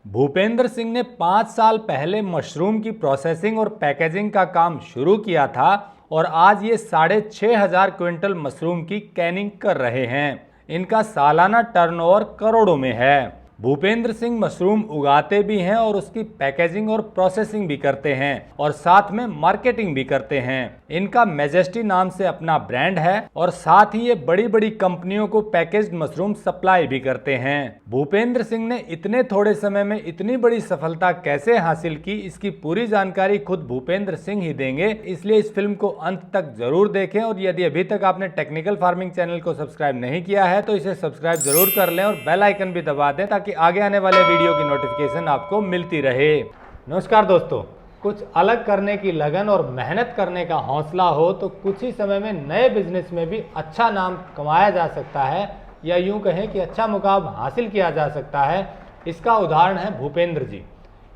भूपेंद्र सिंह ने 5 साल पहले मशरूम की प्रोसेसिंग और पैकेजिंग का काम शुरू किया था और आज ये 6,500 क्विंटल मशरूम की कैनिंग कर रहे हैं। इनका सालाना टर्नओवर करोड़ों में है। भूपेंद्र सिंह मशरूम उगाते भी हैं और उसकी पैकेजिंग और प्रोसेसिंग भी करते हैं और साथ में मार्केटिंग भी करते हैं। इनका मैजेस्टी नाम से अपना ब्रांड है और साथ ही ये बड़ी बड़ी कंपनियों को पैकेज्ड मशरूम सप्लाई भी करते हैं। भूपेंद्र सिंह ने इतने थोड़े समय में इतनी बड़ी सफलता कैसे हासिल की, इसकी पूरी जानकारी खुद भूपेंद्र सिंह ही देंगे, इसलिए इस फिल्म को अंत तक जरूर देखें। और यदि अभी तक आपने टेक्निकल फार्मिंग चैनल को सब्सक्राइब नहीं किया है तो इसे सब्सक्राइब जरूर कर लें और बेल आइकन भी दबा दें ताकि आगे आने वाले वीडियो की नोटिफिकेशन आपको मिलती रहे। नमस्कार दोस्तों, कुछ अलग करने की लगन और मेहनत करने का हौसला हो तो कुछ ही समय में नए बिजनेस में भी अच्छा नाम कमाया जा सकता है, या यूं कहें कि अच्छा मुकाम हासिल किया जा सकता है। इसका उदाहरण है भूपेंद्र जी।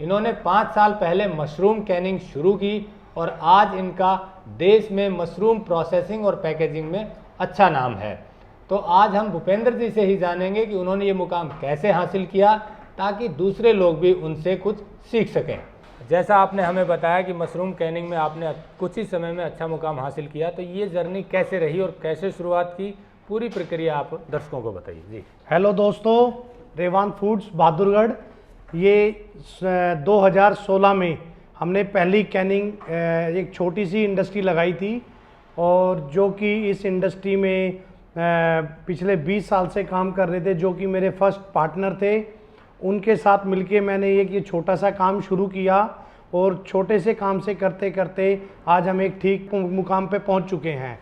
इन्होंने 5 साल पहले मशरूम कैनिंग शुरू की और आज इनका देश में मशरूम प्रोसेसिंग और पैकेजिंग में अच्छा नाम है। तो आज हम भूपेंद्र जी से ही जानेंगे कि उन्होंने ये मुकाम कैसे हासिल किया ताकि दूसरे लोग भी उनसे कुछ सीख सकें। जैसा आपने हमें बताया कि मशरूम कैनिंग में आपने कुछ ही समय में अच्छा मुकाम हासिल किया, तो ये जर्नी कैसे रही और कैसे शुरुआत की, पूरी प्रक्रिया आप दर्शकों को बताइए जी। हेलो दोस्तों, रेवान फूड्स बहादुरगढ़। ये 2016 में हमने पहली कैनिंग एक छोटी सी इंडस्ट्री लगाई थी और जो कि इस इंडस्ट्री में पिछले 20 साल से काम कर रहे थे, जो कि मेरे फर्स्ट पार्टनर थे। उनके साथ मिलके मैंने ये छोटा सा काम शुरू किया और छोटे से काम से करते करते आज हम एक ठीक मुकाम पे पहुंच चुके हैं।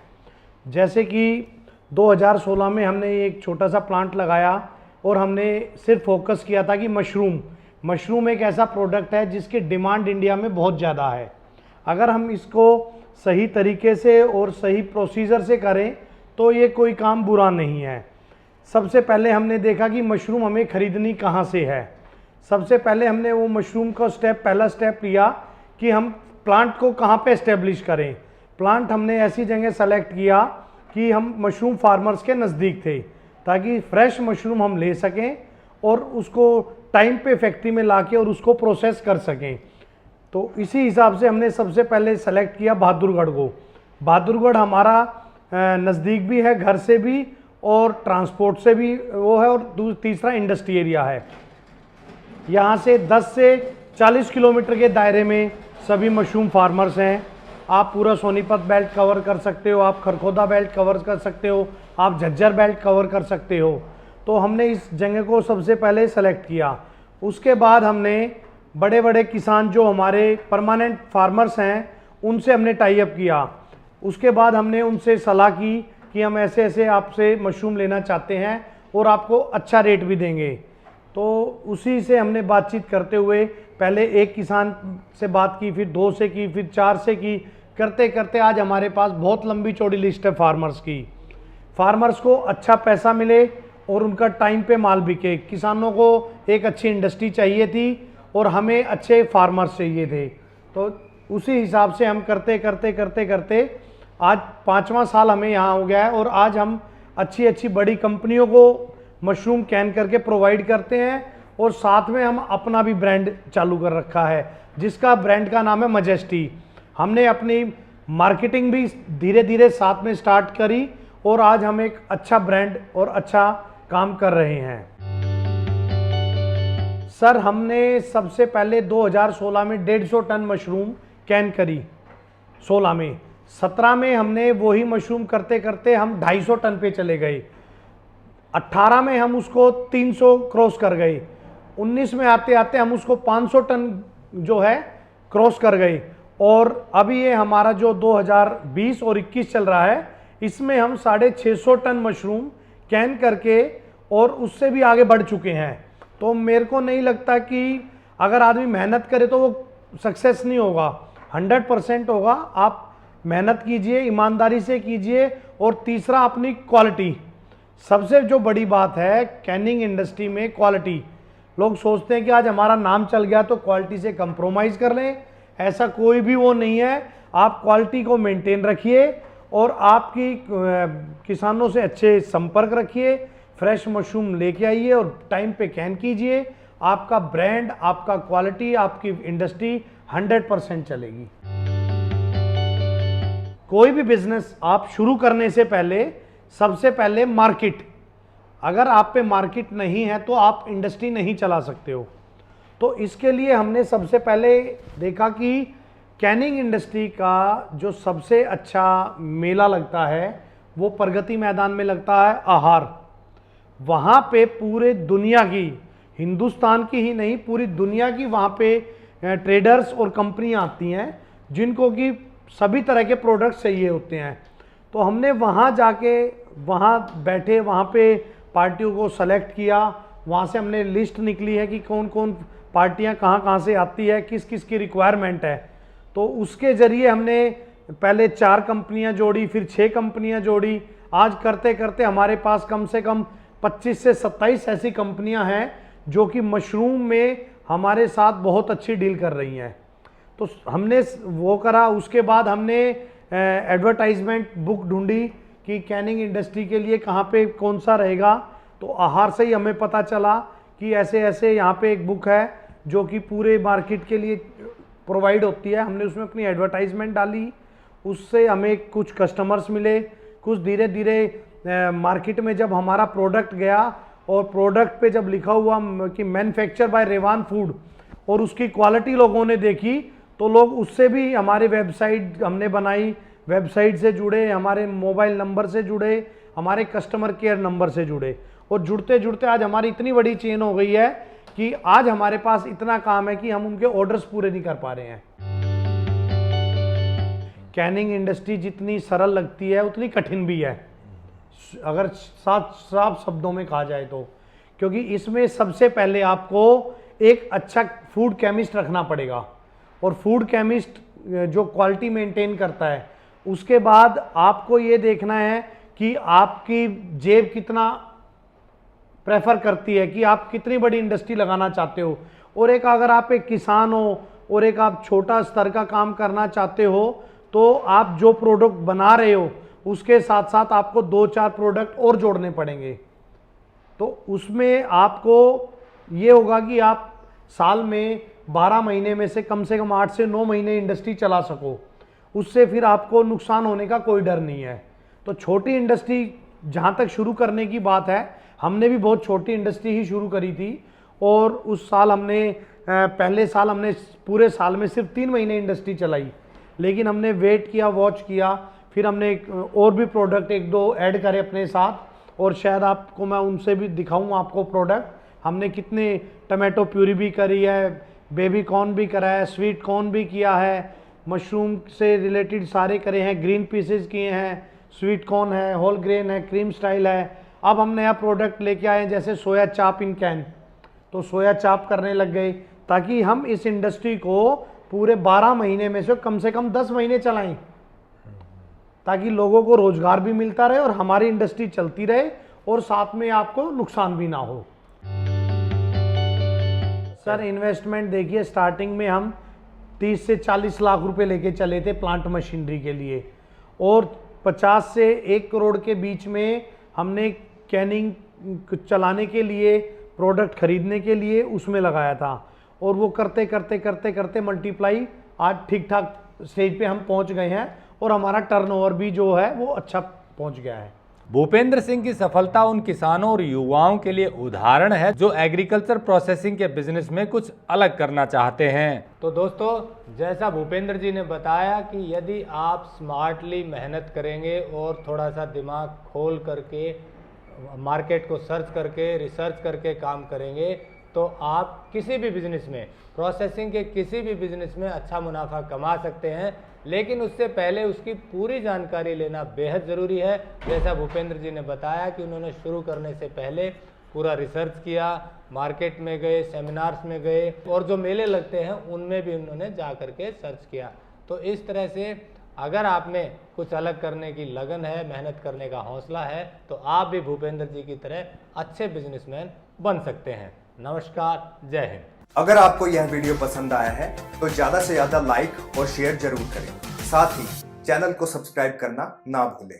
जैसे कि 2016 में हमने एक छोटा सा प्लांट लगाया और हमने सिर्फ फोकस किया था कि मशरूम एक ऐसा प्रोडक्ट है जिसकी डिमांड इंडिया में बहुत ज़्यादा है। अगर हम इसको सही तरीके से और सही प्रोसीजर से करें तो ये कोई काम बुरा नहीं है। सबसे पहले हमने देखा कि मशरूम हमें ख़रीदनी कहाँ से है। सबसे पहले हमने वो मशरूम का पहला स्टेप लिया कि हम प्लांट को कहाँ पे एस्टेब्लिश करें। प्लांट हमने ऐसी जगह सेलेक्ट किया कि हम मशरूम फार्मर्स के नज़दीक थे ताकि फ्रेश मशरूम हम ले सकें और उसको टाइम पे फैक्ट्री में लाके और उसको प्रोसेस कर सकें। तो इसी हिसाब से हमने सबसे पहले सेलेक्ट किया बहादुरगढ़ को। बहादुरगढ़ हमारा नज़दीक भी है घर से भी और ट्रांसपोर्ट से भी वो है, और तीसरा इंडस्ट्री एरिया है। यहाँ से 10 से 40 किलोमीटर के दायरे में सभी मशरूम फार्मर्स हैं। आप पूरा सोनीपत बेल्ट कवर कर सकते हो, आप खरखोदा बेल्ट कवर कर सकते हो, आप झज्जर बेल्ट कवर कर सकते हो। तो हमने इस जगह को सबसे पहले सेलेक्ट किया। उसके बाद हमने बड़े बड़े किसान जो हमारे परमानेंट फार्मर्स हैं उनसे हमने टाई अप किया। उसके बाद हमने उनसे सलाह की कि हम ऐसे ऐसे आपसे मशरूम लेना चाहते हैं और आपको अच्छा रेट भी देंगे। तो उसी से हमने बातचीत करते हुए पहले एक किसान से बात की, फिर 2 से की, फिर 4 से की, करते करते आज हमारे पास बहुत लंबी चौड़ी लिस्ट है फार्मर्स की। फार्मर्स को अच्छा पैसा मिले और उनका टाइम पे माल बिके। किसानों को एक अच्छी इंडस्ट्री चाहिए थी और हमें अच्छे फार्मर्स चाहिए थे। तो उसी हिसाब से हम करते करते करते करते आज 5वां साल हमें यहाँ हो गया है और आज हम अच्छी अच्छी बड़ी कंपनियों को मशरूम कैन करके प्रोवाइड करते हैं और साथ में हम अपना भी ब्रांड चालू कर रखा है जिसका ब्रांड का नाम है मैजेस्टी। हमने अपनी मार्केटिंग भी धीरे धीरे साथ में स्टार्ट करी और आज हम एक अच्छा ब्रांड और अच्छा काम कर रहे हैं। सर, हमने सबसे पहले 2016 में 150 टन मशरूम कैन करी। 16 में 17 में हमने वही मशरूम करते करते हम 250 टन पे चले गए। 18 में हम उसको 300 क्रॉस कर गए। 19 में आते आते हम उसको 500 टन जो है क्रॉस कर गए। और अभी ये हमारा जो 2020 और 21 चल रहा है, इसमें हम 650 टन मशरूम कैन करके और उससे भी आगे बढ़ चुके हैं। तो मेरे को नहीं लगता कि अगर आदमी मेहनत करे तो वो सक्सेस नहीं होगा, 100% होगा। आप मेहनत कीजिए, ईमानदारी से कीजिए। और तीसरा अपनी क्वालिटी, सबसे जो बड़ी बात है कैनिंग इंडस्ट्री में क्वालिटी। लोग सोचते हैं कि आज हमारा नाम चल गया तो क्वालिटी से कंप्रोमाइज़ कर लें, ऐसा कोई भी वो नहीं है। आप क्वालिटी को मेंटेन रखिए और आपकी किसानों से अच्छे संपर्क रखिए, फ्रेश मशरूम लेके आइए और टाइम पे कैन कीजिए आपका ब्रांड, आपका क्वालिटी, आपकी इंडस्ट्री 100% चलेगी। कोई भी बिजनेस आप शुरू करने से पहले सबसे पहले मार्केट, अगर आप पे मार्केट नहीं है तो आप इंडस्ट्री नहीं चला सकते हो। तो इसके लिए हमने सबसे पहले देखा कि कैनिंग इंडस्ट्री का जो सबसे अच्छा मेला लगता है वो प्रगति मैदान में लगता है, आहार। वहाँ पे पूरे दुनिया की, हिंदुस्तान की ही नहीं पूरी दुनिया की वहाँ पे ट्रेडर्स और कंपनियाँ आती हैं जिनको कि सभी तरह के प्रोडक्ट्स चाहिए होते हैं। तो हमने वहाँ जाके वहाँ बैठे, वहाँ पे पार्टियों को सेलेक्ट किया, वहाँ से हमने लिस्ट निकली है कि कौन कौन पार्टियाँ कहाँ कहाँ से आती है, किस किस की रिक्वायरमेंट है। तो उसके ज़रिए हमने पहले 4 कंपनियाँ जोड़ी, फिर 6 कंपनियाँ जोड़ी। आज करते करते हमारे पास कम से कम 25 से 27 ऐसी कंपनियाँ हैं जो कि मशरूम में हमारे साथ बहुत अच्छी डील कर रही हैं। तो हमने वो करा। उसके बाद हमने एडवर्टाइजमेंट बुक ढूंढी कि कैनिंग इंडस्ट्री के लिए कहाँ पे कौन सा रहेगा। तो आहार से ही हमें पता चला कि ऐसे ऐसे यहाँ पे एक बुक है जो कि पूरे मार्केट के लिए प्रोवाइड होती है। हमने उसमें अपनी एडवर्टाइजमेंट डाली, उससे हमें कुछ कस्टमर्स मिले। कुछ धीरे धीरे मार्केट में जब हमारा प्रोडक्ट गया और प्रोडक्ट पे जब लिखा हुआ कि मैन्युफैक्चर बाय रेवान फूड और उसकी क्वालिटी लोगों ने देखी, तो लोग उससे भी हमारी वेबसाइट हमने बनाई, वेबसाइट से जुड़े, हमारे मोबाइल नंबर से जुड़े, हमारे कस्टमर केयर नंबर से जुड़े। और जुड़ते जुड़ते आज हमारी इतनी बड़ी चेन हो गई है कि आज हमारे पास इतना काम है कि हम उनके ऑर्डर्स पूरे नहीं कर पा रहे हैं। कैनिंग इंडस्ट्री जितनी सरल लगती है उतनी कठिन भी है, अगर साफ शब्दों में कहा जाए तो। क्योंकि इसमें सबसे पहले आपको एक अच्छा फूड केमिस्ट रखना पड़ेगा, और फूड केमिस्ट जो क्वालिटी मेंटेन करता है। उसके बाद आपको ये देखना है कि आपकी जेब कितना प्रेफर करती है, कि आप कितनी बड़ी इंडस्ट्री लगाना चाहते हो। और एक अगर आप एक किसान हो और एक आप छोटा स्तर का काम करना चाहते हो, तो आप जो प्रोडक्ट बना रहे हो उसके साथ साथ आपको 2-4 प्रोडक्ट और जोड़ने पड़ेंगे। तो उसमें आपको ये होगा कि आप साल में 12 महीने में से कम 8 से 9 महीने इंडस्ट्री चला सको, उससे फिर आपको नुकसान होने का कोई डर नहीं है। तो छोटी इंडस्ट्री जहाँ तक शुरू करने की बात है, हमने भी बहुत छोटी इंडस्ट्री ही शुरू करी थी। और उस साल हमने पहले साल हमने पूरे साल में सिर्फ 3 महीने इंडस्ट्री चलाई, लेकिन हमने वेट किया, वॉच किया, फिर हमने और भी प्रोडक्ट 1-2 ऐड करे अपने साथ। और शायद आपको मैं उनसे भी दिखाऊँ आपको प्रोडक्ट। हमने कितने टमाटो प्यूरी भी करी है, बेबी कॉर्न भी करा है, स्वीट कॉर्न भी किया है, मशरूम से रिलेटेड सारे करे हैं, ग्रीन पीसेस किए हैं, स्वीट कॉर्न है, होल ग्रेन है, क्रीम स्टाइल है। अब हम नया प्रोडक्ट लेके आए हैं जैसे सोया चाप इन कैन, तो सोया चाप करने लग गए, ताकि हम इस इंडस्ट्री को पूरे 12 महीने में से कम 10 महीने चलाएं, ताकि लोगों को रोजगार भी मिलता रहे और हमारी इंडस्ट्री चलती रहे और साथ में आपको नुकसान भी ना हो। सर इन्वेस्टमेंट देखिए, स्टार्टिंग में हम 30 से 40 लाख रुपए लेके चले थे प्लांट मशीनरी के लिए, और 50 से 1 करोड़ के बीच में हमने कैनिंग चलाने के लिए, प्रोडक्ट खरीदने के लिए उसमें लगाया था। और वो करते करते करते करते मल्टीप्लाई आज ठीक ठाक स्टेज पे हम पहुंच गए हैं, और हमारा टर्नओवर भी जो है वो अच्छा पहुंच गया है। भूपेंद्र सिंह की सफलता उन किसानों और युवाओं के लिए उदाहरण है जो एग्रीकल्चर प्रोसेसिंग के बिजनेस में कुछ अलग करना चाहते हैं। तो दोस्तों, जैसा भूपेंद्र जी ने बताया कि यदि आप स्मार्टली मेहनत करेंगे और थोड़ा सा दिमाग खोल करके मार्केट को सर्च करके, रिसर्च करके काम करेंगे, तो आप किसी भी बिजनेस में, प्रोसेसिंग के किसी भी बिजनेस में अच्छा मुनाफा कमा सकते हैं। लेकिन उससे पहले उसकी पूरी जानकारी लेना बेहद ज़रूरी है। जैसा भूपेंद्र जी ने बताया कि उन्होंने शुरू करने से पहले पूरा रिसर्च किया, मार्केट में गए, सेमिनार्स में गए, और जो मेले लगते हैं उनमें भी उन्होंने जा कर के सर्च किया। तो इस तरह से अगर आप में कुछ अलग करने की लगन है, मेहनत करने का हौसला है, तो आप भी भूपेंद्र जी की तरह अच्छे बिजनेसमैन बन सकते हैं। नमस्कार, जय हिंद। अगर आपको यह वीडियो पसंद आया है तो ज्यादा से ज्यादा लाइक और शेयर जरूर करें। साथ ही चैनल को सब्सक्राइब करना ना भूलें।